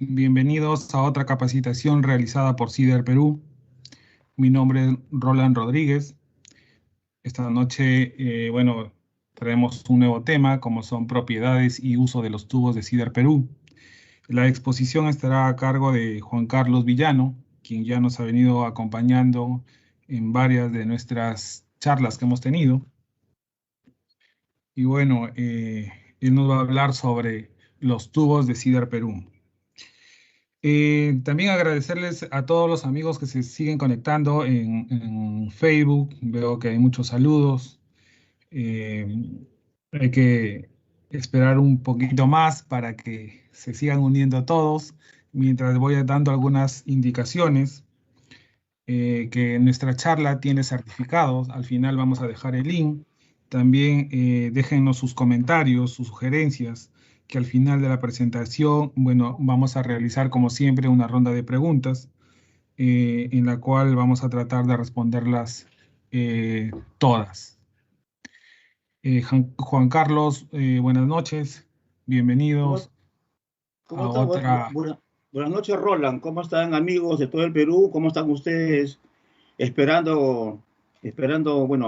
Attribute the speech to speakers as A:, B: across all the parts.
A: Bienvenidos a otra capacitación realizada por CIDER Perú. Mi nombre es Roland Rodríguez. Esta noche, traemos un nuevo tema, como son propiedades y uso de los tubos de CIDER Perú. La exposición estará a cargo de Juan Carlos Villano, quien ya nos ha venido acompañando en varias de nuestras charlas que hemos tenido. Y él nos va a hablar sobre los tubos de CIDER Perú. También agradecerles a todos los amigos que se siguen conectando en Facebook. Veo que hay muchos saludos. Eh, Hay que esperar un poquito más para que se sigan uniendo todos, mientras voy dando algunas indicaciones. Que nuestra charla tiene certificados. Al final vamos a dejar el link. También déjennos sus comentarios, sus sugerencias, que al final de la presentación, vamos a realizar como siempre una ronda de preguntas en la cual vamos a tratar de responderlas todas. Juan Carlos, buenas noches,
B: ¿Cómo,
A: bienvenidos
B: cómo
A: a
B: está?
A: otra.
B: Buenas noches, Roland. ¿Cómo están, amigos de todo el Perú? ¿Cómo están ustedes esperando,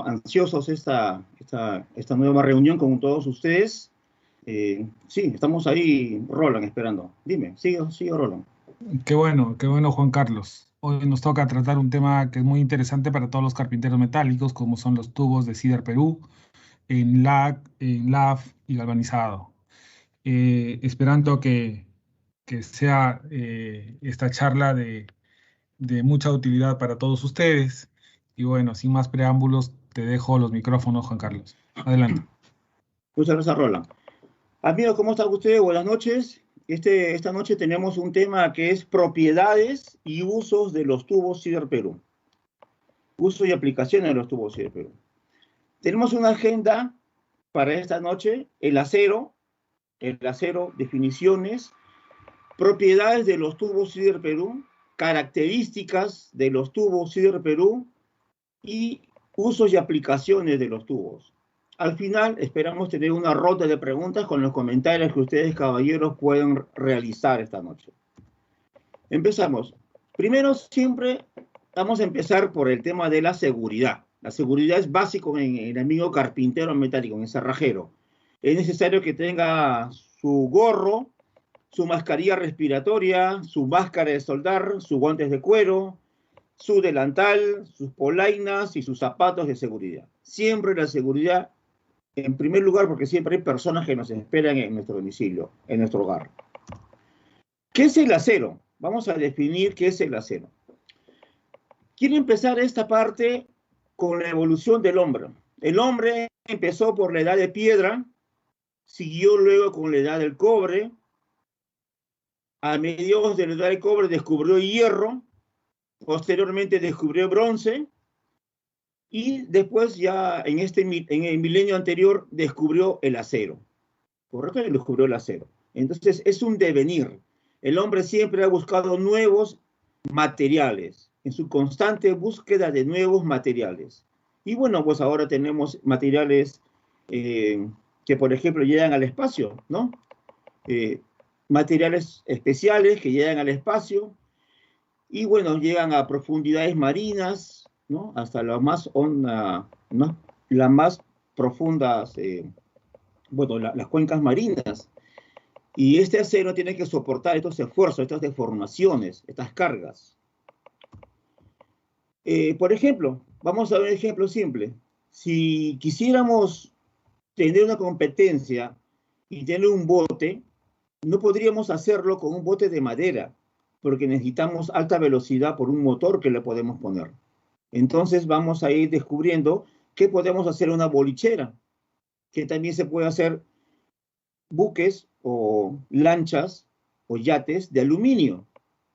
B: ansiosos esta nueva reunión con todos ustedes? Sí, estamos ahí, Roland, esperando. Dime, sigue, Roland.
A: Qué bueno, Juan Carlos. Hoy nos toca tratar un tema que es muy interesante para todos los carpinteros metálicos, como son los tubos de CIDER Perú, en LAC, en LAF y galvanizado. Esperando que sea esta charla de mucha utilidad para todos ustedes. Y bueno, sin más preámbulos, te dejo los micrófonos, Juan Carlos. Adelante.
B: Muchas gracias, Roland. Amigos, ¿cómo están ustedes? Buenas noches. Esta noche tenemos un tema que es propiedades y usos de los tubos CIDER Perú. Uso y aplicaciones de los tubos CIDER Perú. Tenemos una agenda para esta noche, el acero, definiciones, propiedades de los tubos CIDER Perú, características de los tubos CIDER Perú y usos y aplicaciones de los tubos. Al final esperamos tener una ronda de preguntas con los comentarios que ustedes, caballeros, pueden realizar esta noche. Empezamos. Primero, siempre vamos a empezar por el tema de la seguridad. La seguridad es básico en el amigo carpintero metálico, en el cerrajero. Es necesario que tenga su gorro, su mascarilla respiratoria, su máscara de soldar, sus guantes de cuero, su delantal, sus polainas y sus zapatos de seguridad. Siempre la seguridad en primer lugar, porque siempre hay personas que nos esperan en nuestro domicilio, en nuestro hogar. ¿Qué es el acero? Vamos a definir qué es el acero. Quiero empezar esta parte con la evolución del hombre. El hombre empezó por la edad de piedra, siguió luego con la edad del cobre. A mediados de la edad del cobre descubrió hierro, posteriormente descubrió bronce, y después ya en el milenio anterior descubrió el acero. ¿Correcto? Descubrió el acero. Entonces es un devenir. El hombre siempre ha buscado nuevos materiales, en su constante búsqueda de nuevos materiales. Y bueno, pues ahora tenemos materiales que, por ejemplo, llegan al espacio, ¿no? Materiales especiales que llegan al espacio y, bueno, llegan a profundidades marinas, ¿no? Hasta la más honda, ¿no? Las más profundas, las cuencas marinas. Y este acero tiene que soportar estos esfuerzos, estas deformaciones, estas cargas. Por ejemplo, vamos a ver un ejemplo simple. Si quisiéramos tener una competencia y tener un bote, no podríamos hacerlo con un bote de madera, porque necesitamos alta velocidad por un motor que le podemos poner. Entonces vamos a ir descubriendo que podemos hacer una bolichera, que también se puede hacer buques o lanchas o yates de aluminio.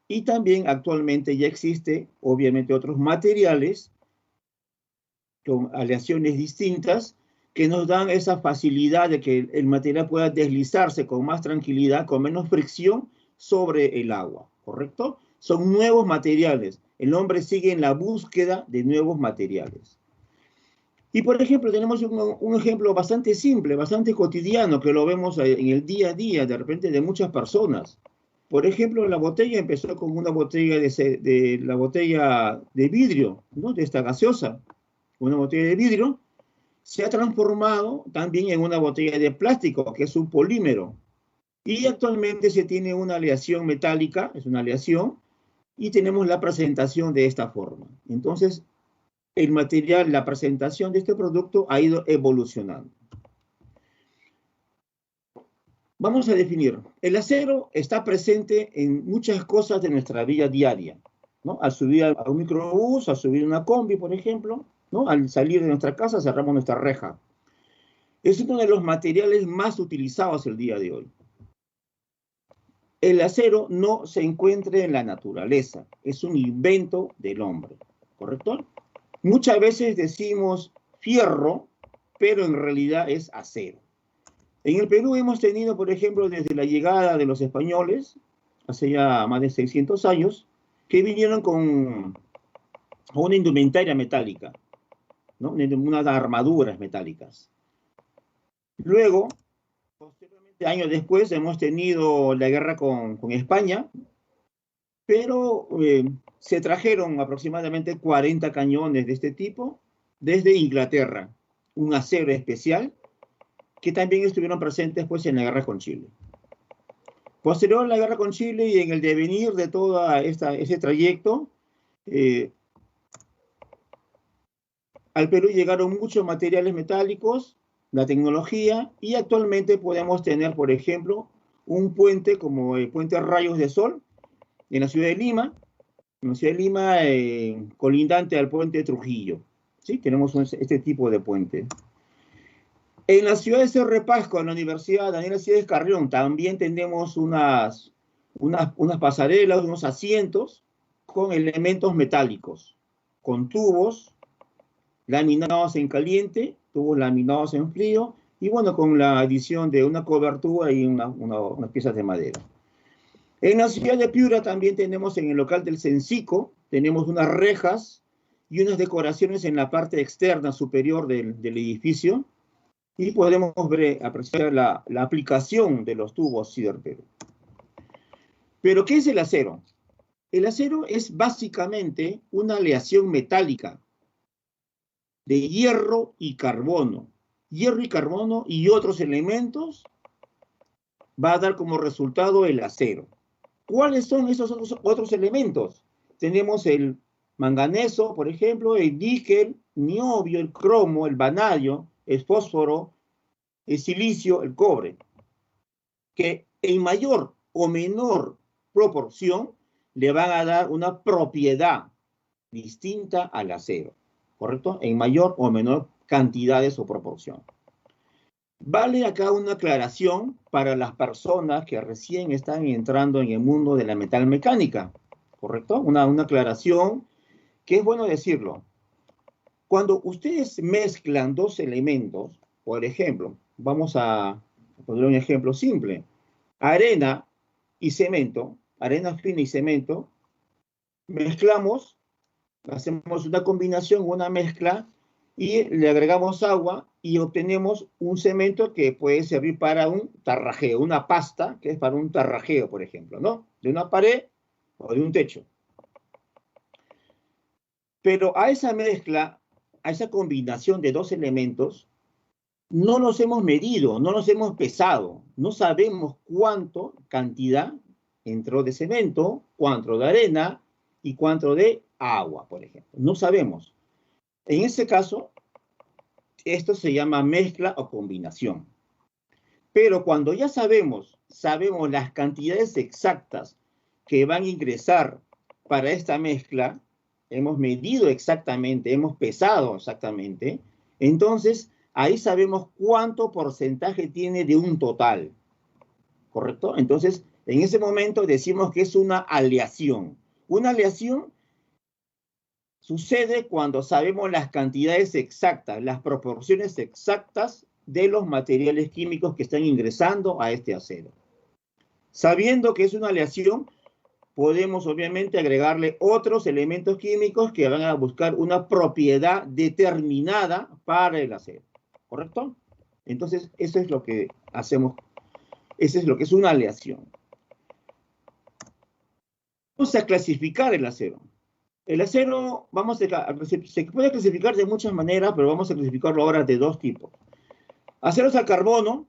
B: Y también actualmente ya existe, obviamente, otros materiales con aleaciones distintas que nos dan esa facilidad de que el material pueda deslizarse con más tranquilidad, con menos fricción sobre el agua, ¿correcto? Son nuevos materiales. El hombre sigue en la búsqueda de nuevos materiales. Y, por ejemplo, tenemos un ejemplo bastante simple, bastante cotidiano, que lo vemos en el día a día, de repente, de muchas personas. Por ejemplo, la botella empezó con una botella la botella de vidrio, ¿no? De esta gaseosa, una botella de vidrio, se ha transformado también en una botella de plástico, que es un polímero. Y actualmente se tiene una aleación metálica, es una aleación, y tenemos la presentación de esta forma. Entonces, el material, la presentación de este producto ha ido evolucionando. Vamos a definir. El acero está presente en muchas cosas de nuestra vida diaria, ¿no? Al subir a un microbús, al subir una combi, por ejemplo, ¿no? Al salir de nuestra casa, cerramos nuestra reja. Es uno de los materiales más utilizados el día de hoy. El acero no se encuentra en la naturaleza, es un invento del hombre, ¿correcto? Muchas veces decimos fierro, pero en realidad es acero. En el Perú hemos tenido, por ejemplo, desde la llegada de los españoles, hace ya más de 600 años, que vinieron con una indumentaria metálica, ¿no? Unas armaduras metálicas. Luego, posteriormente, años después, hemos tenido la guerra con España, pero se trajeron aproximadamente 40 cañones de este tipo desde Inglaterra, un acero especial, que también estuvieron presentes pues, en la guerra con Chile. Posterior a la guerra con Chile y en el devenir de todo ese trayecto, al Perú llegaron muchos materiales metálicos, la tecnología, y actualmente podemos tener, por ejemplo, un puente como el puente Rayos de Sol en la ciudad de Lima, colindante al puente Trujillo. ¿Sí? Tenemos este tipo de puente. En la ciudad de Cerro de Pasco, en la Universidad Daniel Alcides Carrión, también tenemos unas pasarelas, unos asientos con elementos metálicos, con tubos laminados en caliente, tubos laminados en frío, y bueno, con la adición de una cobertura y unas piezas de madera. En la ciudad de Piura también tenemos en el local del Cencico, tenemos unas rejas y unas decoraciones en la parte externa superior del edificio, y podemos apreciar la aplicación de los tubos Siderperú. ¿Pero qué es el acero? El acero es básicamente una aleación metálica de hierro y carbono. Hierro y carbono y otros elementos va a dar como resultado el acero. ¿Cuáles son esos otros elementos? Tenemos el manganeso, por ejemplo, el níquel, niobio, el cromo, el vanadio, el fósforo, el silicio, el cobre, que en mayor o menor proporción le van a dar una propiedad distinta al acero, ¿correcto? En mayor o menor cantidades o proporción. Vale acá una aclaración para las personas que recién están entrando en el mundo de la metalmecánica, ¿correcto? Una aclaración que es bueno decirlo. Cuando ustedes mezclan dos elementos, por ejemplo, vamos a poner un ejemplo simple, arena y cemento, arena fina y cemento, mezclamos, hacemos una combinación, una mezcla, y le agregamos agua y obtenemos un cemento que puede servir para un tarrajeo, una pasta que es para un tarrajeo, por ejemplo, ¿no? De una pared o de un techo. Pero a esa mezcla, a esa combinación de dos elementos, no los hemos medido, no los hemos pesado, no sabemos cuánto cantidad entró de cemento, cuánto de arena y cuánto de agua, por ejemplo. No sabemos. En ese caso, esto se llama mezcla o combinación. Pero cuando ya sabemos las cantidades exactas que van a ingresar para esta mezcla, hemos medido exactamente, hemos pesado exactamente, entonces ahí sabemos cuánto porcentaje tiene de un total, ¿correcto? Entonces, en ese momento decimos que es una aleación. Una aleación sucede cuando sabemos las cantidades exactas, las proporciones exactas de los materiales químicos que están ingresando a este acero. Sabiendo que es una aleación, podemos obviamente agregarle otros elementos químicos que van a buscar una propiedad determinada para el acero, ¿correcto? Entonces, eso es lo que hacemos, eso es lo que es una aleación. a clasificar el acero. El acero se puede clasificar de muchas maneras, pero vamos a clasificarlo ahora de dos tipos. Aceros al carbono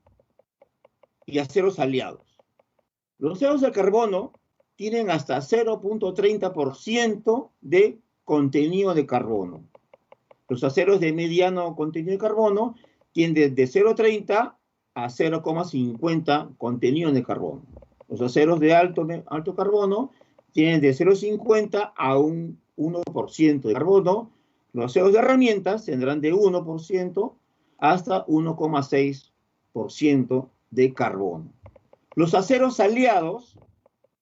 B: y aceros aliados. Los aceros al carbono tienen hasta 0.30% de contenido de carbono. Los aceros de mediano contenido de carbono tienen de 0.30 a 0.50 contenido de carbono. Los aceros de alto carbono tienen de 0.50 a un 1% de carbono. Los aceros de herramientas tendrán de 1% hasta 1,6% de carbono. Los aceros aliados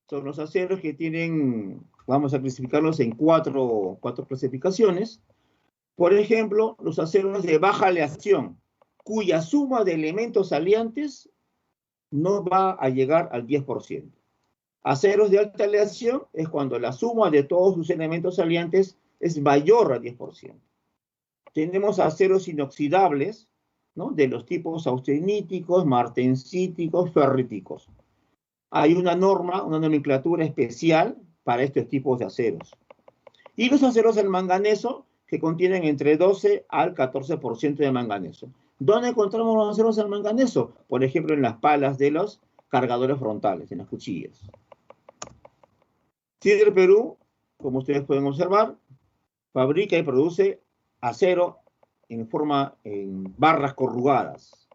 B: son los aceros que tienen, vamos a clasificarlos en cuatro clasificaciones. Por ejemplo, los aceros de baja aleación, cuya suma de elementos aliantes no va a llegar al 10%. Aceros de alta aleación es cuando la suma de todos sus elementos aliantes es mayor al 10%. Tenemos aceros inoxidables, ¿no?, de los tipos austeníticos, martensíticos, ferríticos. Hay una norma, una nomenclatura especial para estos tipos de aceros. Y los aceros al manganeso, que contienen entre 12 al 14% de manganeso. ¿Dónde encontramos los aceros al manganeso? Por ejemplo, en las palas de los cargadores frontales, en las cuchillas. Sider Perú, como ustedes pueden observar, fabrica y produce acero en barras corrugadas.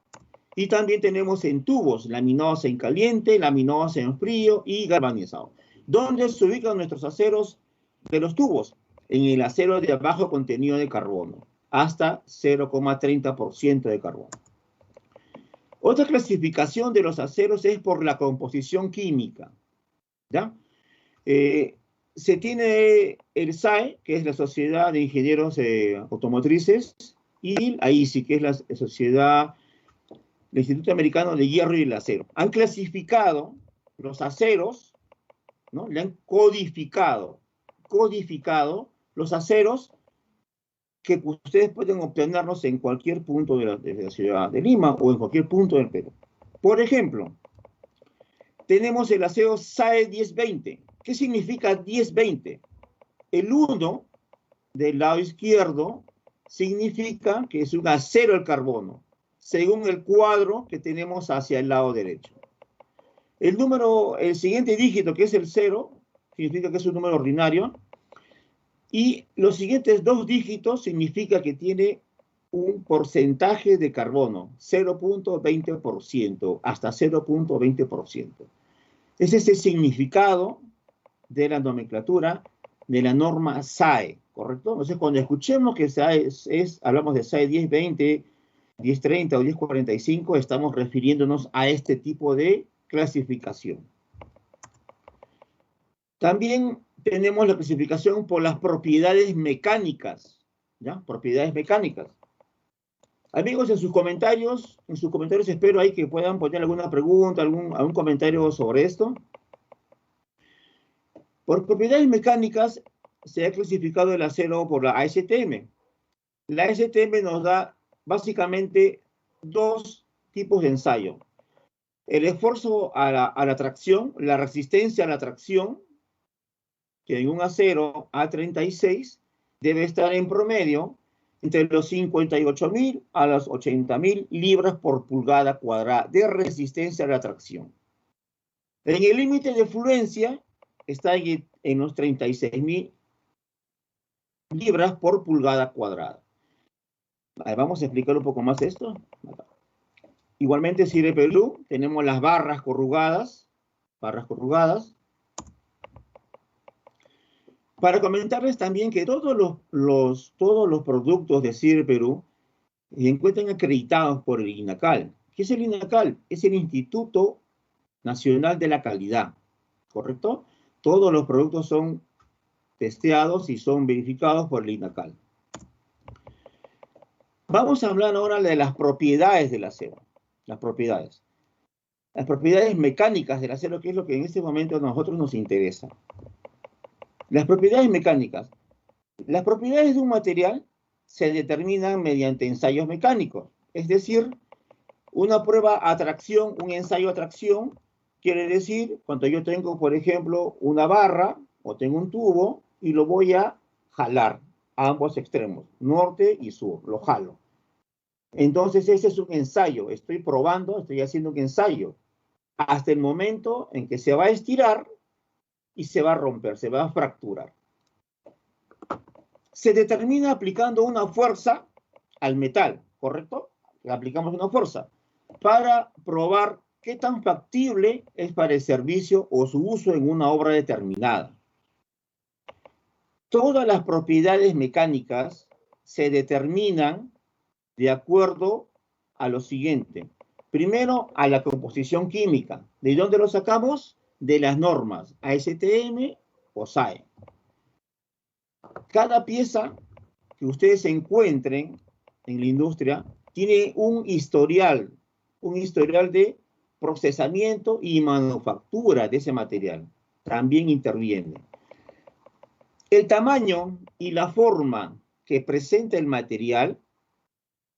B: Y también tenemos en tubos, laminados en caliente, laminados en frío y galvanizados. ¿Dónde se ubican nuestros aceros de los tubos? En el acero de bajo contenido de carbono, hasta 0,30% de carbono. Otra clasificación de los aceros es por la composición química, ¿ya? Se tiene el SAE, que es la Sociedad de Ingenieros Automotrices, y AISI, que es la Sociedad del Instituto Americano de Hierro y el Acero. Han clasificado los aceros, ¿no? Le han codificado los aceros que ustedes pueden obtenerlos en cualquier punto de la ciudad de Lima o en cualquier punto del Perú. Por ejemplo, tenemos el acero SAE 1020. ¿Qué significa 1020? El 1 del lado izquierdo significa que es un acero al carbono, según el cuadro que tenemos hacia el lado derecho. El siguiente dígito, que es el 0, significa que es un número ordinario. Y los siguientes dos dígitos significa que tiene un porcentaje de carbono, 0.20%, hasta 0.20%. Ese es el significado de la nomenclatura de la norma SAE, ¿correcto? Entonces, cuando escuchemos que SAE hablamos de SAE 1020, 1030 o 1045, estamos refiriéndonos a este tipo de clasificación. También tenemos la clasificación por las propiedades mecánicas, ¿ya? Propiedades mecánicas. Amigos, en sus comentarios espero ahí que puedan poner alguna pregunta, algún comentario sobre esto. Por propiedades mecánicas se ha clasificado el acero por la ASTM. La ASTM nos da básicamente dos tipos de ensayo. El esfuerzo a la tracción, la resistencia a la tracción, que en un acero A36 debe estar en promedio entre los 58.000 a las 80.000 libras por pulgada cuadrada de resistencia a la tracción. En el límite de fluencia está en los 36.000 libras por pulgada cuadrada. Vamos a explicar un poco más esto. Igualmente, en Sider Perú tenemos las barras corrugadas. Para comentarles también que todos los productos de Sider Perú se encuentran acreditados por el INACAL. ¿Qué es el INACAL? Es el Instituto Nacional de la Calidad, ¿correcto? Todos los productos son testeados y son verificados por el INACAL. Vamos a hablar ahora de las propiedades del acero. Las propiedades mecánicas del acero, que es lo que en este momento a nosotros nos interesa. Las propiedades mecánicas. Las propiedades de un material se determinan mediante ensayos mecánicos. Es decir, una prueba a tracción, un ensayo a tracción, quiere decir, cuando yo tengo, por ejemplo, una barra o tengo un tubo y lo voy a jalar a ambos extremos, norte y sur, lo jalo. Entonces ese es un ensayo, estoy probando, estoy haciendo un ensayo, hasta el momento en que se va a estirar y se va a romper, se va a fracturar. Se determina aplicando una fuerza al metal, ¿correcto? Le aplicamos una fuerza para probar qué tan factible es para el servicio o su uso en una obra determinada. Todas las propiedades mecánicas se determinan de acuerdo a lo siguiente. Primero, a la composición química. ¿De dónde lo sacamos? De las normas ASTM o SAE. Cada pieza que ustedes encuentren en la industria tiene un historial de procesamiento y manufactura de ese material. También interviene. El tamaño y la forma que presenta el material,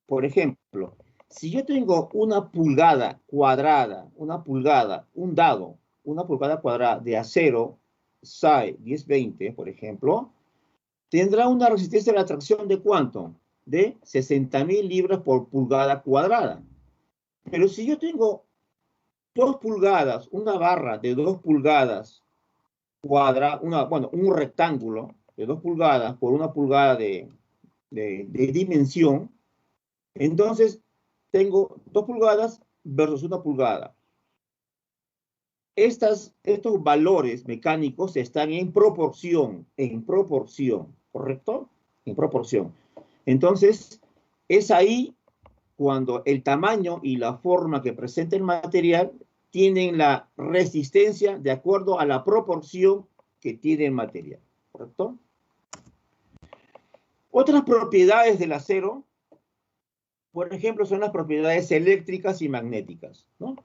B: por ejemplo, si yo tengo una pulgada cuadrada, un dado, una pulgada cuadrada de acero SAE 1020, por ejemplo, tendrá una resistencia a la tracción de ¿cuánto? De 60.000 libras por pulgada cuadrada. Pero si yo tengo 2 pulgadas, una barra de 2 pulgadas un rectángulo de 2 pulgadas por 1 pulgada de dimensión, entonces tengo 2 pulgadas versus 1 pulgada. Estos valores mecánicos están en proporción, ¿correcto? En proporción. Entonces, es ahí cuando el tamaño y la forma que presenta el material tienen la resistencia de acuerdo a la proporción que tiene el material, ¿correcto? Otras propiedades del acero, por ejemplo, son las propiedades eléctricas y magnéticas, ¿no?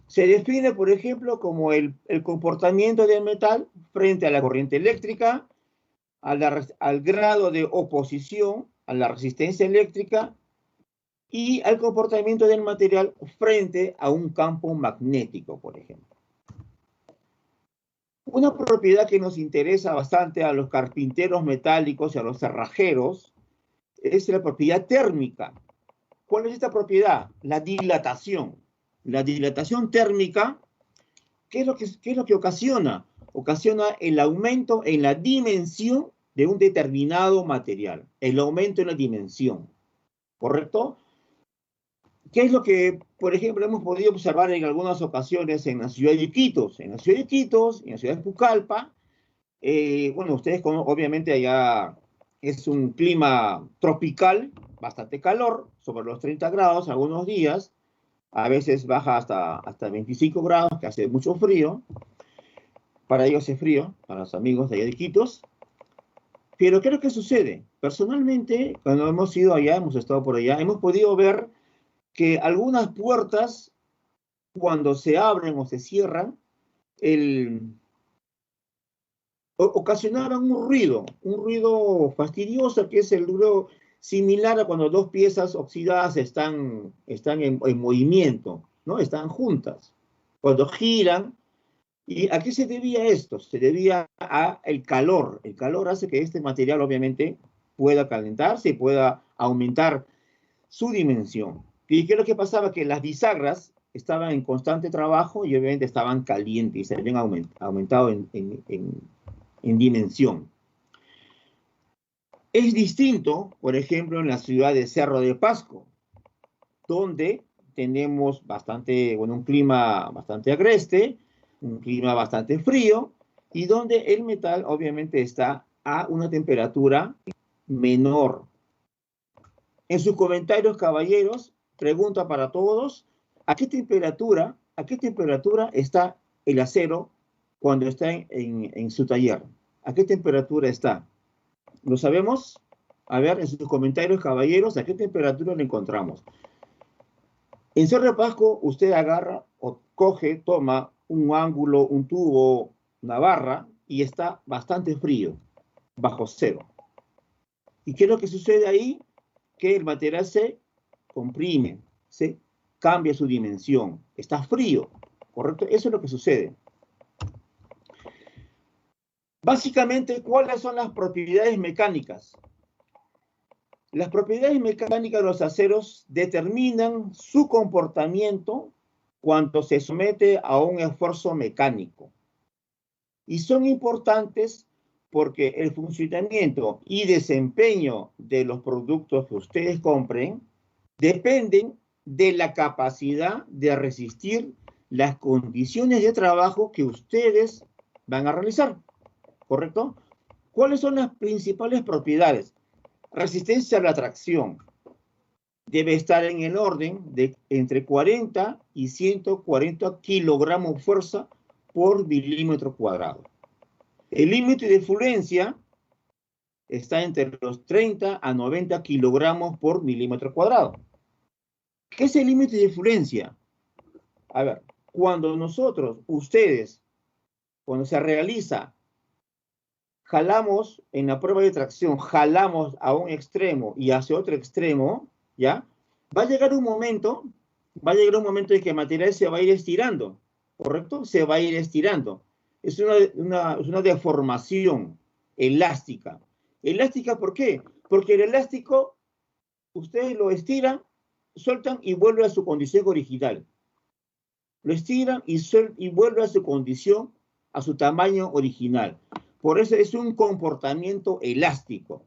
B: Se define, por ejemplo, como el comportamiento del metal frente a la corriente eléctrica, al grado de oposición, a la resistencia eléctrica y al comportamiento del material frente a un campo magnético, por ejemplo. Una propiedad que nos interesa bastante a los carpinteros metálicos y a los cerrajeros es la propiedad térmica. ¿Cuál es esta propiedad? La dilatación. La dilatación térmica, ¿qué es lo que ocasiona? Ocasiona el aumento en la dimensión de un determinado material. El aumento en la dimensión. ¿Correcto? ¿Qué es lo que, por ejemplo, hemos podido observar en algunas ocasiones en la ciudad de Iquitos? En la ciudad de Iquitos, en la ciudad de Pucallpa, bueno, ustedes obviamente allá es un clima tropical, bastante calor, sobre los 30 grados algunos días, a veces baja hasta 25 grados, que hace mucho frío. Para ellos es frío, para los amigos de allá de Iquitos. Pero ¿qué es lo que sucede? Personalmente, cuando hemos ido allá, hemos estado por allá, hemos podido ver que algunas puertas, cuando se abren o se cierran, ocasionaban un ruido fastidioso, que es el ruido similar a cuando dos piezas oxidadas están en movimiento, ¿no? Están juntas. Cuando giran. ¿Y a qué se debía esto? Se debía al calor. El calor hace que este material, obviamente, pueda calentarse y pueda aumentar su dimensión. ¿Y qué es lo que pasaba? Que las bisagras estaban en constante trabajo y obviamente estaban calientes y se habían aumentado en dimensión. Es distinto, por ejemplo, en la ciudad de Cerro de Pasco, donde tenemos un clima bastante agreste, un clima bastante frío, y donde el metal obviamente está a una temperatura menor. En sus comentarios, caballeros, pregunta para todos, ¿a qué temperatura está el acero cuando está en su taller? ¿A qué temperatura está? ¿Lo sabemos? A ver, en sus comentarios, caballeros, ¿a qué temperatura lo encontramos? En Cerro de Pasco, usted agarra o coge, toma un ángulo, un tubo, una barra, y está bastante frío, bajo cero. ¿Y qué es lo que sucede ahí? Que el material se comprime, se cambia su dimensión, está frío, ¿correcto? Eso es lo que sucede. Básicamente, ¿cuáles son las propiedades mecánicas? Las propiedades mecánicas de los aceros determinan su comportamiento cuando se somete a un esfuerzo mecánico. Y son importantes porque el funcionamiento y desempeño de los productos que ustedes compren dependen de la capacidad de resistir las condiciones de trabajo que ustedes van a realizar, ¿correcto? ¿Cuáles son las principales propiedades? Resistencia a la tracción. Debe estar en el orden de entre 40 y 140 kilogramos fuerza por milímetro cuadrado. El límite de fluencia está entre los 30 a 90 kilogramos por milímetro cuadrado. ¿Qué es el límite de fluencia? A ver, cuando cuando se realiza, jalamos en la prueba de tracción, jalamos a un extremo y hacia otro extremo, ¿ya? Va a llegar un momento en que el material se va a ir estirando, ¿correcto? Se va a ir estirando. Es una deformación elástica. ¿Elástica por qué? Porque el elástico, ustedes lo estiran, sueltan y vuelve a su condición original. Lo estiran y vuelve a su condición, a su tamaño original. Por eso es un comportamiento elástico.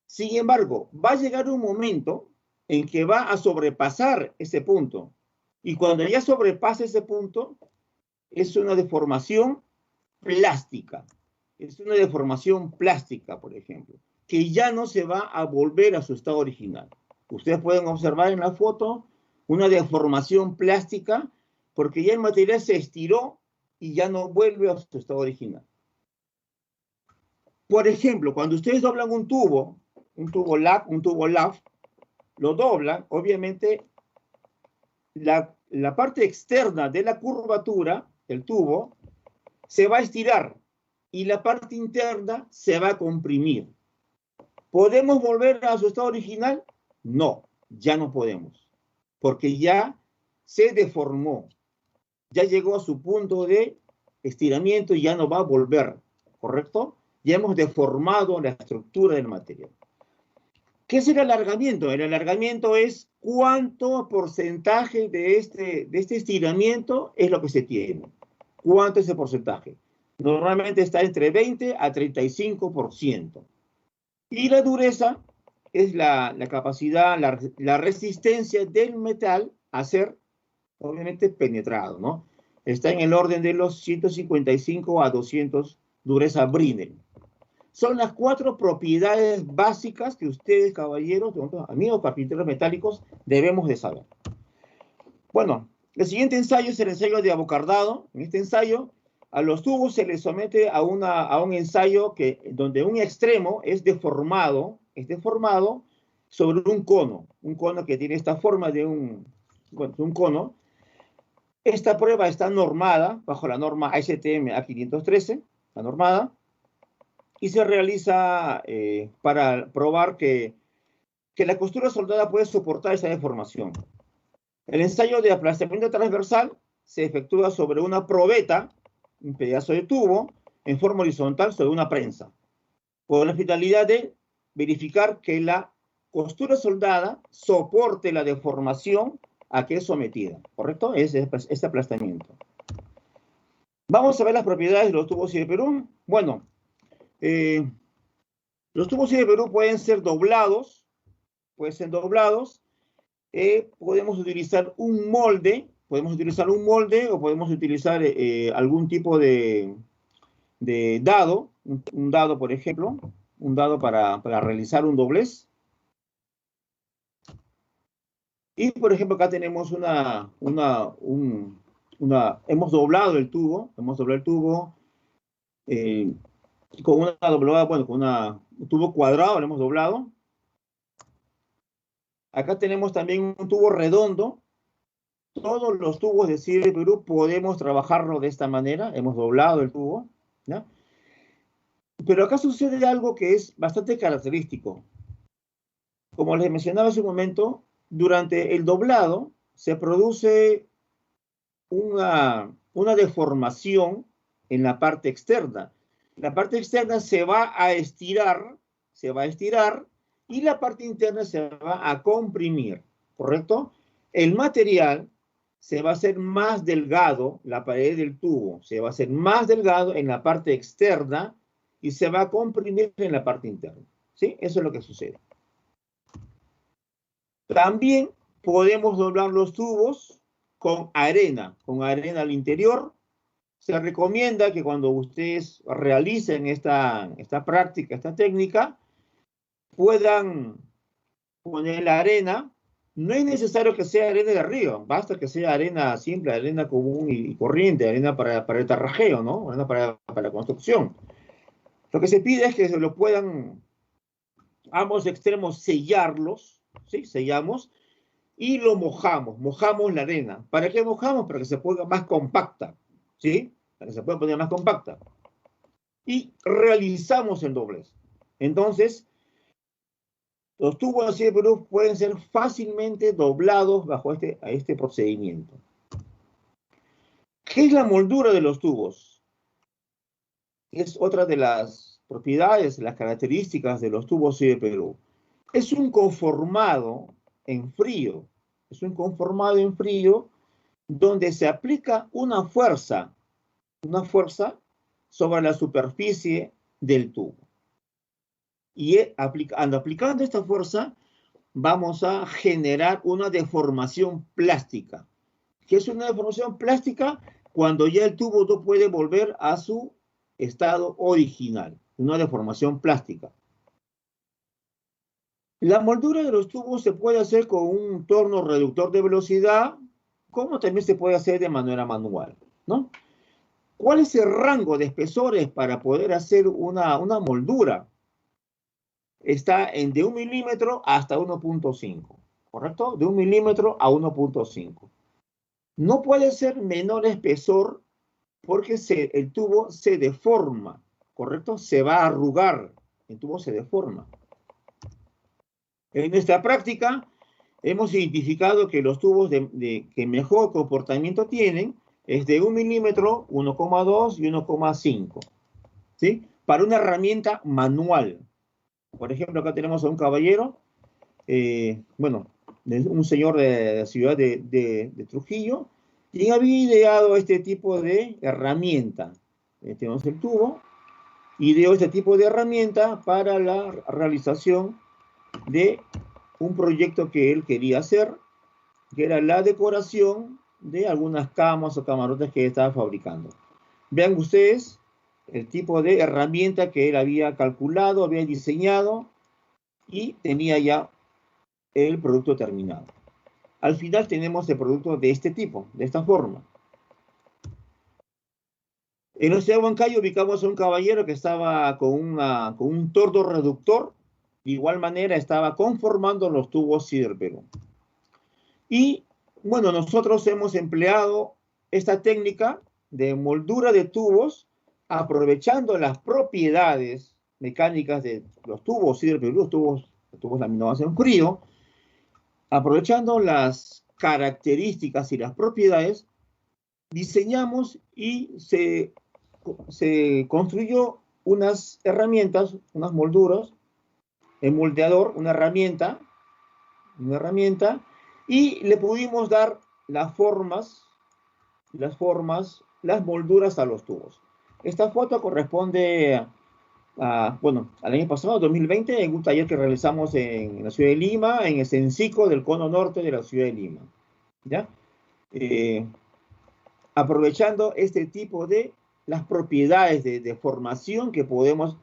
B: Sin embargo, va a llegar un momento en que va a sobrepasar ese punto. Y cuando ya sobrepasa ese punto, es una deformación plástica. Es una deformación plástica, por ejemplo, que ya no se va a volver a su estado original. Ustedes pueden observar en la foto una deformación plástica porque ya el material se estiró y ya no vuelve a su estado original. Por ejemplo, cuando ustedes doblan un tubo LAF, lo doblan, obviamente, la parte externa de la curvatura del tubo se va a estirar y la parte interna se va a comprimir. ¿Podemos volver a su estado original? No, ya no podemos, porque ya se deformó, ya llegó a su punto de estiramiento y ya no va a volver, ¿correcto? Ya hemos deformado la estructura del material. ¿Qué es el alargamiento? El alargamiento es cuánto porcentaje de este estiramiento es lo que se tiene. ¿Cuánto es el porcentaje? Normalmente está entre 20 a 35%. Y la dureza es la capacidad, la resistencia del metal a ser, obviamente, penetrado, ¿no? Está en el orden de los 155 a 200 dureza Brinell. Son las 4 propiedades básicas que ustedes, caballeros, amigos carpinteros metálicos, debemos de saber. Bueno, el siguiente ensayo es el ensayo de abocardado. En este ensayo, a los tubos se les somete a un ensayo donde un extremo es deformado sobre un cono que tiene esta forma de un cono. Esta prueba está normada bajo la norma ASTM A513, la normada, y se realiza para probar que la costura soldada puede soportar esa deformación. El ensayo de aplastamiento transversal se efectúa sobre una probeta, un pedazo de tubo, en forma horizontal sobre una prensa, con la finalidad de verificar que la costura soldada soporte la deformación a que es sometida, ¿correcto? Este aplastamiento. Vamos a ver las propiedades de los tubos de Perú. Bueno, los tubos de Perú pueden ser doblados, podemos utilizar un molde, o podemos utilizar algún tipo de dado, un dado, por ejemplo, un dado para realizar un doblez. Y, por ejemplo, acá tenemos hemos doblado el tubo, con una doblada, bueno, con un tubo cuadrado lo hemos doblado. Acá tenemos también un tubo redondo. Todos los tubos de CIDE Perú podemos trabajarlo de esta manera. Hemos doblado el tubo, ¿ya? Pero acá sucede algo que es bastante característico. Como les mencionaba hace un momento, durante el doblado se produce una deformación en la parte externa. La parte externa se va a estirar, y la parte interna se va a comprimir, ¿correcto? El material se va a hacer más delgado, la pared del tubo se va a hacer más delgado en la parte externa y se va a comprimir en la parte interna, ¿sí? Eso es lo que sucede. También podemos doblar los tubos con arena al interior. Se recomienda que cuando ustedes realicen esta práctica, esta técnica, puedan poner la arena. No es necesario que sea arena de río, basta que sea arena simple, arena común y corriente, arena para el tarrajeo, ¿no? Arena para la construcción. Lo que se pide es que se lo puedan, ambos extremos, sellarlos, ¿sí? Sellamos y lo mojamos la arena. ¿Para qué mojamos? Para que se ponga más compacta, ¿sí? Para que se pueda poner más compacta. Y realizamos el doblez. Entonces, los tubos así de Perú pueden ser fácilmente doblados bajo este procedimiento. ¿Qué es la moldura de los tubos? Es otra de las propiedades, las características de los tubos así de Perú. Es un conformado en frío. Es un conformado en frío donde se aplica una fuerza sobre la superficie del tubo. Y aplicando esta fuerza, vamos a generar una deformación plástica. ¿Qué es una deformación plástica? Cuando ya el tubo no puede volver a su estado original. Una deformación plástica. La moldura de los tubos se puede hacer con un torno reductor de velocidad, como también se puede hacer de manera manual, ¿no? ¿Cuál es el rango de espesores para poder hacer una moldura? Está de 1 milímetro hasta 1.5, ¿correcto? De 1 milímetro a 1.5. No puede ser menor espesor porque el tubo se deforma, ¿correcto? Se va a arrugar, el tubo se deforma. En esta práctica hemos identificado que los tubos que mejor comportamiento tienen es de 1 milímetro, 1,2 y 1,5, ¿sí? Para una herramienta manual. Por ejemplo, acá tenemos a un caballero, un señor de la ciudad de Trujillo, quien había ideado este tipo de herramienta. Tenemos el tubo, ideó este tipo de herramienta para la realización de un proyecto que él quería hacer, que era la decoración de algunas camas o camarotes que estaba fabricando. Vean ustedes el tipo de herramienta que él había calculado, había diseñado y tenía ya el producto terminado. Al final tenemos el producto de este tipo, de esta forma. En la ciudad de Huancayo ubicamos a un caballero que estaba con un torno reductor. De igual manera estaba conformando los tubos Sider-Perú. Y bueno, nosotros hemos empleado esta técnica de moldura de tubos aprovechando las propiedades mecánicas de los tubos Sider-Perú, los tubos laminados en frío, aprovechando las características y las propiedades, diseñamos y se construyó unas herramientas, unas molduras, el moldeador, una herramienta, y le pudimos dar las molduras a los tubos. Esta foto corresponde al año pasado, 2020, en un taller que realizamos en la ciudad de Lima, en el Sencico del cono norte de la ciudad de Lima. ¿Ya? Aprovechando este tipo de las propiedades de deformación que podemos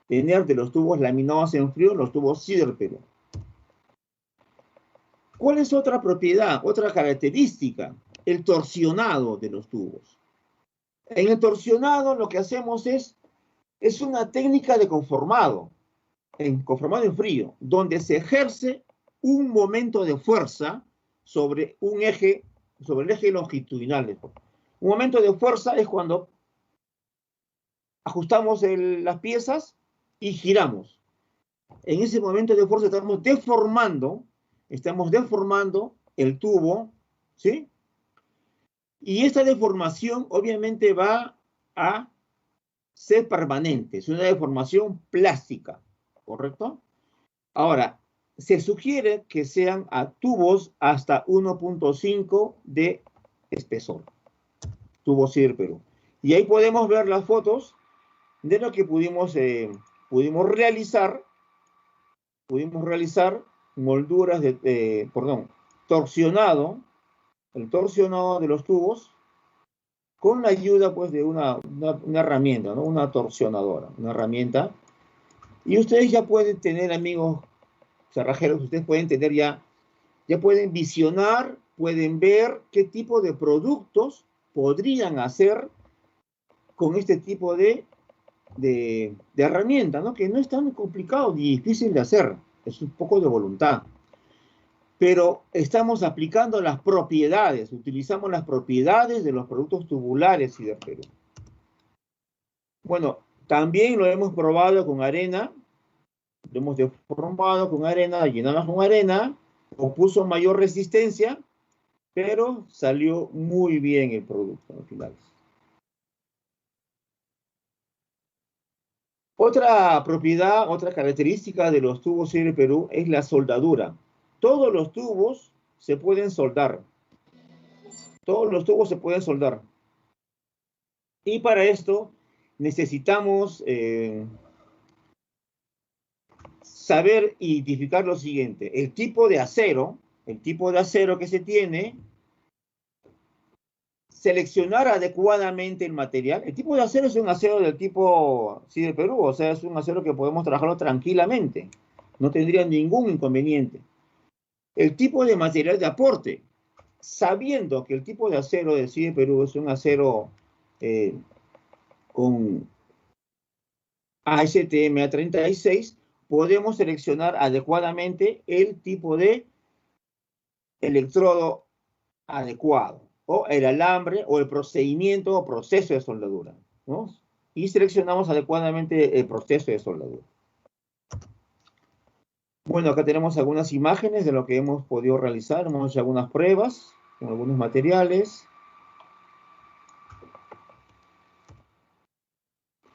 B: tener de los tubos laminados en frío, los tubos Sider-Perú. ¿Cuál es otra propiedad, otra característica? El torsionado de los tubos. En el torsionado lo que hacemos es una técnica de conformado en frío, donde se ejerce un momento de fuerza sobre el eje longitudinal. Un momento de fuerza es cuando ajustamos las piezas y giramos. En ese momento de fuerza estamos deformando el tubo, ¿sí? Y esta deformación obviamente va a ser permanente, es una deformación plástica, ¿correcto? Ahora, se sugiere que sean a tubos hasta 1.5 de espesor, tubo CIDR Perú. Y ahí podemos ver las fotos de lo que pudimos realizar molduras torsionado, el torsionado de los tubos con la ayuda pues de una herramienta, ¿no? Una torsionadora, una herramienta. Y ustedes ya pueden tener, amigos cerrajeros, ustedes pueden tener ya pueden visionar, pueden ver qué tipo de productos podrían hacer con este tipo de herramienta, ¿no? Que no es tan complicado ni difícil de hacer, es un poco de voluntad. Pero estamos aplicando las propiedades, utilizamos las propiedades de los productos tubulares CIDR Perú. Bueno, también lo hemos probado con arena, lo hemos deformado con arena, llenamos con arena, opuso mayor resistencia, pero salió muy bien el producto al final. Otra propiedad, otra característica de los tubos CIDR Perú es la soldadura. Todos los tubos se pueden soldar. Todos los tubos se pueden soldar. Y para esto necesitamos saber identificar lo siguiente. El tipo de acero que se tiene, seleccionar adecuadamente el material. El tipo de acero es un acero del tipo CIDR Perú, o sea, es un acero que podemos trabajarlo tranquilamente. No tendría ningún inconveniente. El tipo de material de aporte. Sabiendo que el tipo de acero del CIDR Perú es un acero con ASTM A36, podemos seleccionar adecuadamente el tipo de electrodo adecuado, o el alambre, o el procedimiento o proceso de soldadura, ¿no? Y seleccionamos adecuadamente el proceso de soldadura. Bueno, acá tenemos algunas imágenes de lo que hemos podido realizar. Hemos hecho algunas pruebas con algunos materiales.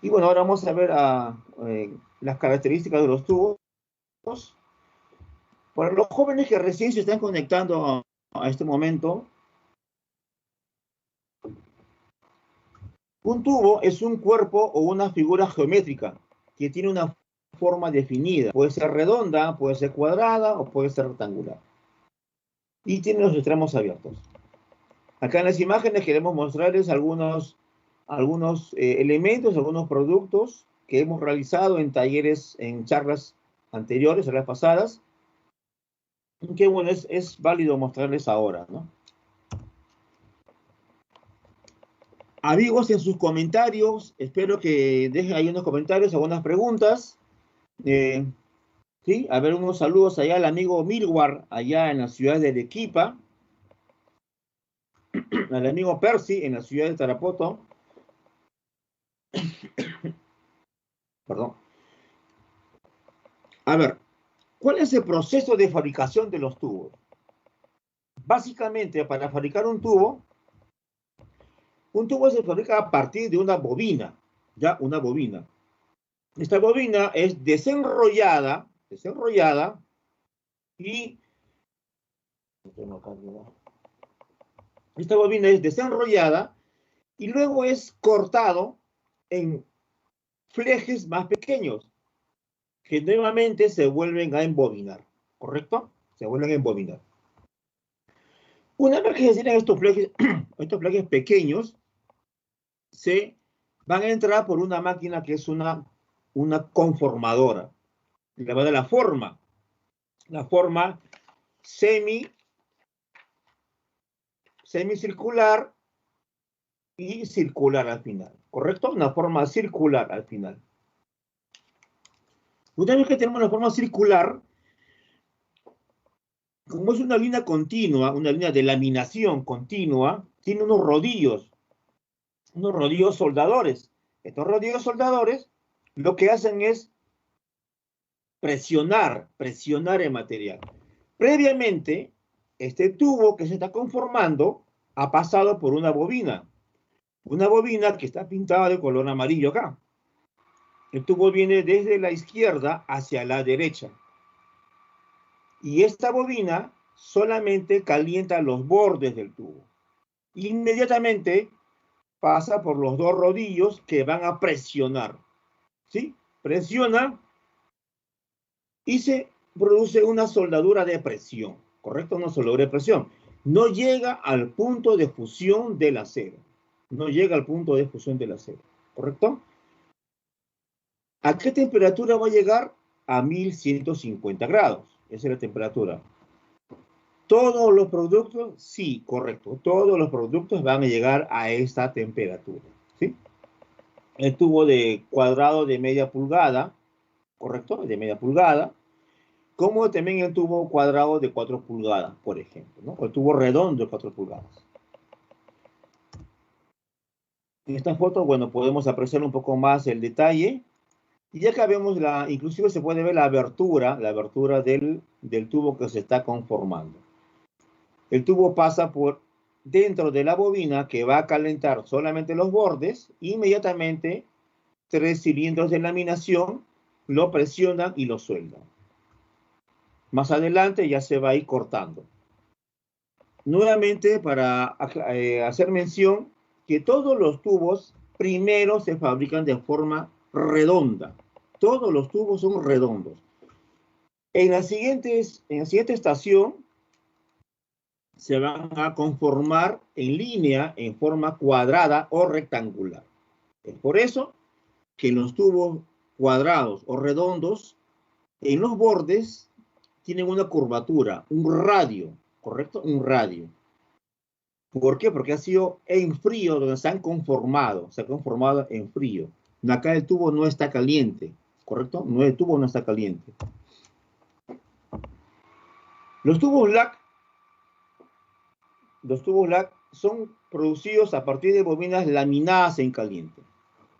B: Y bueno, ahora vamos a ver las características de los tubos. Para los jóvenes que recién se están conectando a este momento, un tubo es un cuerpo o una figura geométrica que tiene una forma definida. Puede ser redonda, puede ser cuadrada o puede ser rectangular. Y tiene los extremos abiertos. Acá en las imágenes queremos mostrarles algunos elementos, algunos productos que hemos realizado en talleres, en charlas anteriores, charlas pasadas, que bueno, es válido mostrarles ahora, ¿no? Amigos, en sus comentarios, espero que dejen ahí unos comentarios, algunas preguntas. Sí, a ver, unos saludos allá al amigo Milwar, allá en la ciudad de Arequipa, al amigo Percy, en la ciudad de Tarapoto. Perdón. A ver, ¿cuál es el proceso de fabricación de los tubos? Básicamente, para fabricar un tubo se fabrica a partir de una bobina, ya, una bobina. Esta bobina es desenrollada y esta bobina es desenrollada y luego es cortado en flejes más pequeños que nuevamente se vuelven a embobinar, ¿correcto? Se vuelven a embobinar. Una vez que se tienen estos flejes pequeños, se van a entrar por una máquina que es una conformadora. Le va a dar la forma semicircular y circular al final, ¿correcto? Una forma circular al final. Una vez que tenemos la forma circular, como es una línea continua, una línea de laminación continua, tiene unos rodillos soldadores. Estos rodillos soldadores lo que hacen es presionar el material. Previamente, este tubo que se está conformando ha pasado por una bobina que está pintada de color amarillo acá. El tubo viene desde la izquierda hacia la derecha. Y esta bobina solamente calienta los bordes del tubo. Inmediatamente pasa por los dos rodillos que van a presionar. ¿Sí? Presiona y se produce una soldadura de presión. ¿Correcto? Una soldadura de presión. No llega al punto de fusión del acero. No llega al punto de fusión del acero. ¿Correcto? ¿A qué temperatura va a llegar? A 1150 grados. Esa es la temperatura. ¿Todos los productos? Sí, correcto. Todos los productos van a llegar a esta temperatura. ¿Sí? El tubo de cuadrado de media pulgada, ¿correcto? De media pulgada. Como también el tubo cuadrado de 4 pulgadas, por ejemplo, ¿no? O el tubo redondo de 4 pulgadas. En esta foto, bueno, podemos apreciar un poco más el detalle. Y ya que vemos inclusive se puede ver la abertura del tubo que se está conformando. El tubo pasa por dentro de la bobina que va a calentar solamente los bordes. Inmediatamente, 3 cilindros de laminación lo presionan y lo sueldan. Más adelante ya se va a ir cortando. Nuevamente, para hacer mención que todos los tubos primero se fabrican de forma redonda. Todos los tubos son redondos. En la siguiente estación se van a conformar en línea, en forma cuadrada o rectangular. Es por eso que los tubos cuadrados o redondos, en los bordes, tienen una curvatura, un radio, ¿correcto? Un radio. ¿Por qué? Porque ha sido en frío donde se ha conformado en frío. Acá el tubo no está caliente, ¿correcto? El tubo no está caliente. Los tubos LAC son producidos a partir de bobinas laminadas en caliente,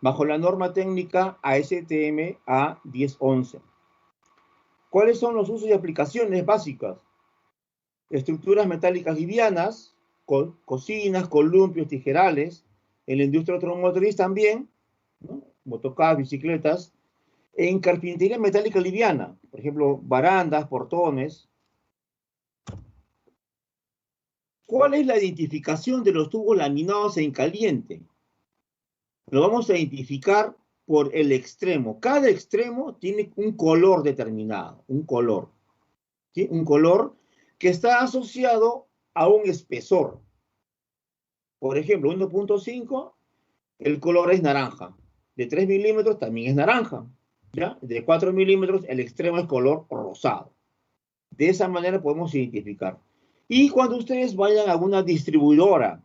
B: bajo la norma técnica ASTM A1011. ¿Cuáles son los usos y aplicaciones básicas? Estructuras metálicas livianas, cocinas, columpios, tijerales, en la industria automotriz también, ¿no? Motocars, bicicletas, en carpintería metálica liviana, por ejemplo, barandas, portones. ¿Cuál es la identificación de los tubos laminados en caliente? Lo vamos a identificar por el extremo. Cada extremo tiene un color determinado, un color, ¿sí? Un color que está asociado a un espesor. Por ejemplo, 1.5, el color es naranja. De 3 milímetros también es naranja. ¿Ya? De 4 milímetros, el extremo es color rosado. De esa manera podemos identificar. Y cuando ustedes vayan a una distribuidora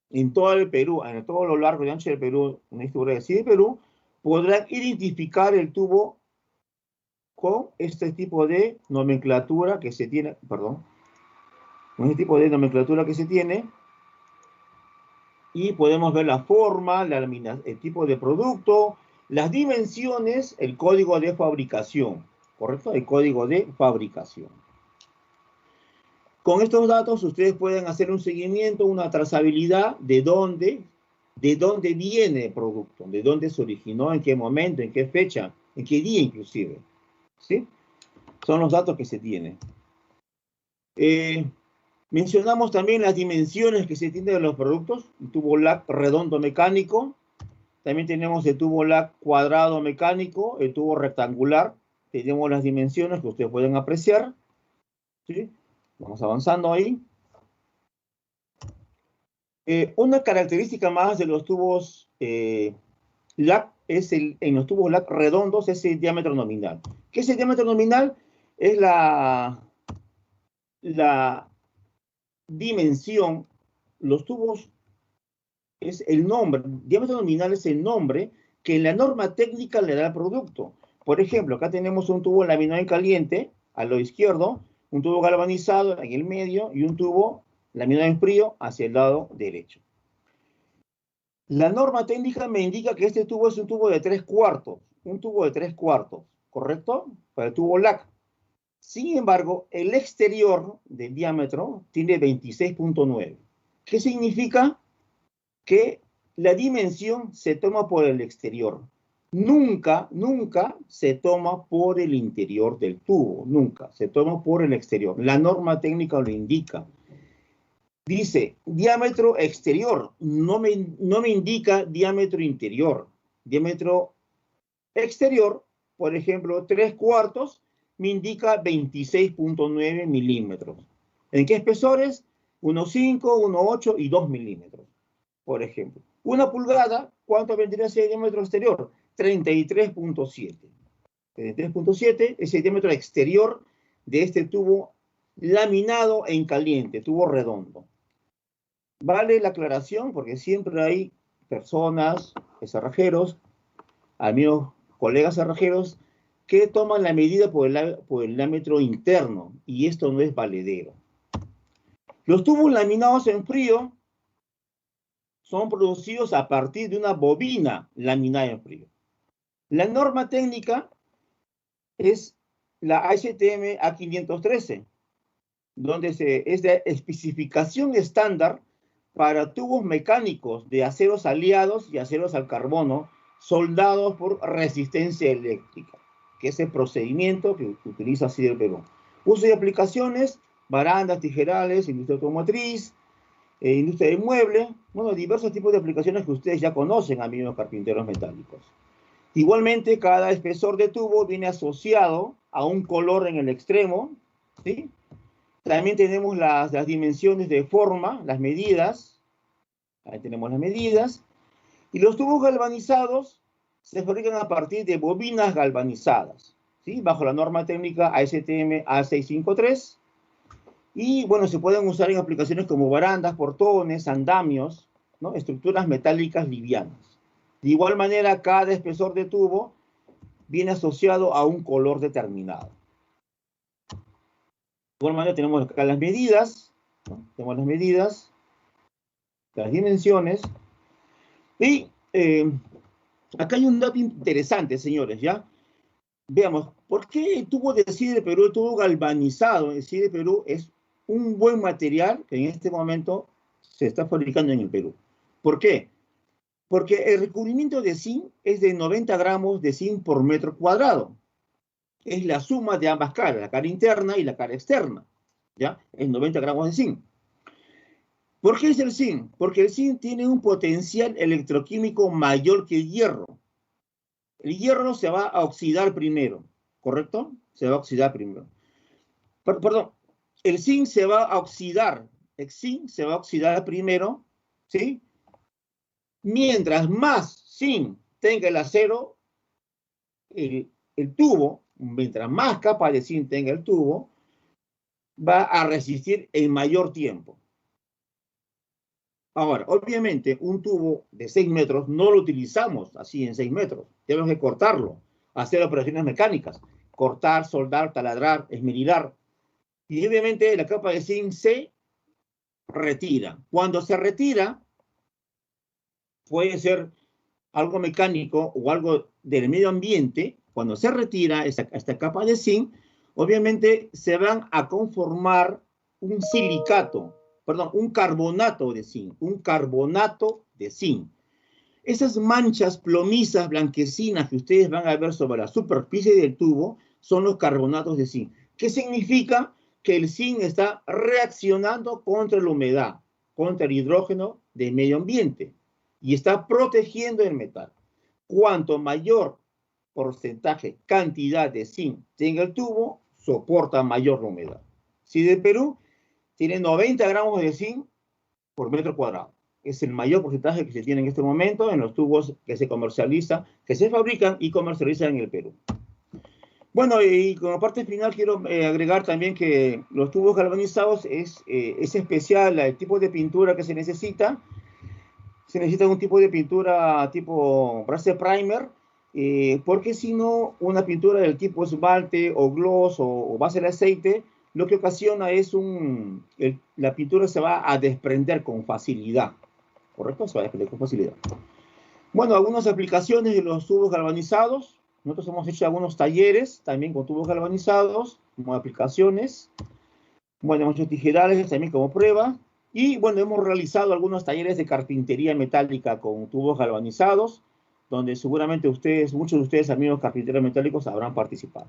B: en todo el Perú, en todo lo largo y ancho del Perú, una distribuidora de Perú, podrán identificar el tubo con este tipo de nomenclatura que se tiene, perdón, con este tipo de nomenclatura que se tiene, y podemos ver la forma, el tipo de producto, las dimensiones, el código de fabricación, ¿correcto? El código de fabricación. Con estos datos ustedes pueden hacer un seguimiento, una trazabilidad de dónde viene el producto, de dónde se originó, en qué momento, en qué fecha, en qué día inclusive, ¿sí? Son los datos que se tienen. Mencionamos también las dimensiones que se tienen de los productos, el tubo LAC redondo mecánico, también tenemos el tubo LAC cuadrado mecánico, el tubo rectangular, tenemos las dimensiones que ustedes pueden apreciar, ¿sí? Vamos avanzando ahí. Una característica más de los tubos LAC en los tubos LAC redondos es el diámetro nominal. ¿Qué es el diámetro nominal? Es la dimensión, los tubos es el nombre, diámetro nominal es el nombre que en la norma técnica le da al producto. Por ejemplo, acá tenemos un tubo laminado en caliente, a lo izquierdo, un tubo galvanizado en el medio y un tubo laminado en frío hacia el lado derecho. La norma técnica me indica que este tubo es un tubo de 3/4, un tubo de 3/4, ¿correcto? Para el tubo LAC. Sin embargo, el exterior del diámetro tiene 26.9. ¿Qué significa? Que la dimensión se toma por el exterior. nunca, nunca se toma por el interior del tubo, nunca, se toma por el exterior. La norma técnica lo indica. Dice diámetro exterior, no me indica diámetro interior. Diámetro exterior, por ejemplo, 3/4, me indica 26.9 milímetros. ¿En qué espesores? 1,5, 1,8 y 2 milímetros, por ejemplo. 1 pulgada, ¿cuánto vendría a ser el diámetro exterior? 33.7. 33.7 es el diámetro exterior de este tubo laminado en caliente, tubo redondo. Vale la aclaración porque siempre hay personas, cerrajeros, amigos, colegas cerrajeros, que toman la medida por el diámetro interno y esto no es valedero. Los tubos laminados en frío son producidos a partir de una bobina laminada en frío. La norma técnica es la ASTM A513, donde es de especificación estándar para tubos mecánicos de aceros aliados y aceros al carbono soldados por resistencia eléctrica, que es el procedimiento que utiliza CIDER Perú. Uso y aplicaciones: barandas, tijerales, industria automotriz, industria de mueble, bueno, diversos tipos de aplicaciones que ustedes ya conocen, amigos carpinteros metálicos. Igualmente, cada espesor de tubo viene asociado a un color en el extremo, ¿sí? También tenemos las dimensiones de forma, las medidas. Ahí tenemos las medidas. Y los tubos galvanizados se fabrican a partir de bobinas galvanizadas, ¿sí? Bajo la norma técnica ASTM A653. Y bueno, se pueden usar en aplicaciones como barandas, portones, andamios, ¿no? Estructuras metálicas livianas. De igual manera, cada espesor de tubo viene asociado a un color determinado. De igual manera tenemos acá las medidas, ¿no? Tenemos las medidas, las dimensiones. Y acá hay un dato interesante, señores, ¿ya? Veamos, ¿por qué el tubo de CIDER Perú, el tubo galvanizado en CIDER Perú es un buen material que en este momento se está fabricando en el Perú? ¿Por qué? Porque el recubrimiento de zinc es de 90 gramos de zinc por metro cuadrado. Es la suma de ambas caras, la cara interna y la cara externa, ¿ya? Es 90 gramos de zinc. ¿Por qué es el zinc? Porque el zinc tiene un potencial electroquímico mayor que el hierro. El hierro se va a oxidar primero, ¿correcto? Se va a oxidar primero. Perdón, el zinc se va a oxidar. El zinc se va a oxidar primero, ¿sí? Mientras más zinc tenga el acero, el tubo, mientras más capa de zinc tenga el tubo, va a resistir en mayor tiempo. Ahora, obviamente, un tubo de 6 metros no lo utilizamos así en 6 metros. Tenemos que cortarlo, hacer operaciones mecánicas, cortar, soldar, taladrar, esmerillar. Y obviamente la capa de zinc se retira. Cuando se retira, puede ser algo mecánico o algo del medio ambiente. Cuando se retira esta capa de zinc, obviamente se van a conformar un silicato, perdón, un carbonato de zinc, Esas manchas plomizas, blanquecinas que ustedes van a ver sobre la superficie del tubo son los carbonatos de zinc. ¿Qué significa? Que el zinc está reaccionando contra la humedad, contra el hidrógeno del medio ambiente y está protegiendo el metal. Cuanto mayor porcentaje, cantidad de zinc tenga el tubo, soporta mayor la humedad. CIDER Perú tiene 90 gramos de zinc por metro cuadrado. Es el mayor porcentaje que se tiene en este momento en los tubos que se comercializan, que se fabrican y comercializan en el Perú. Bueno, y como parte final quiero agregar también que los tubos galvanizados es especial el tipo de pintura que se necesita. Se necesita un tipo de pintura tipo brass primer, porque si no, una pintura del tipo esmalte o gloss o base de aceite, lo que ocasiona es la pintura se va a desprender con facilidad, ¿correcto? Se va a desprender con facilidad. Bueno, algunas aplicaciones de los tubos galvanizados. Nosotros hemos hecho algunos talleres también con tubos galvanizados, como aplicaciones. Bueno, hemos hecho tijerales también como prueba. Y bueno, hemos realizado algunos talleres de carpintería metálica con tubos galvanizados. donde seguramente ustedes, muchos de ustedes, amigos carpinteros metálicos, habrán participado.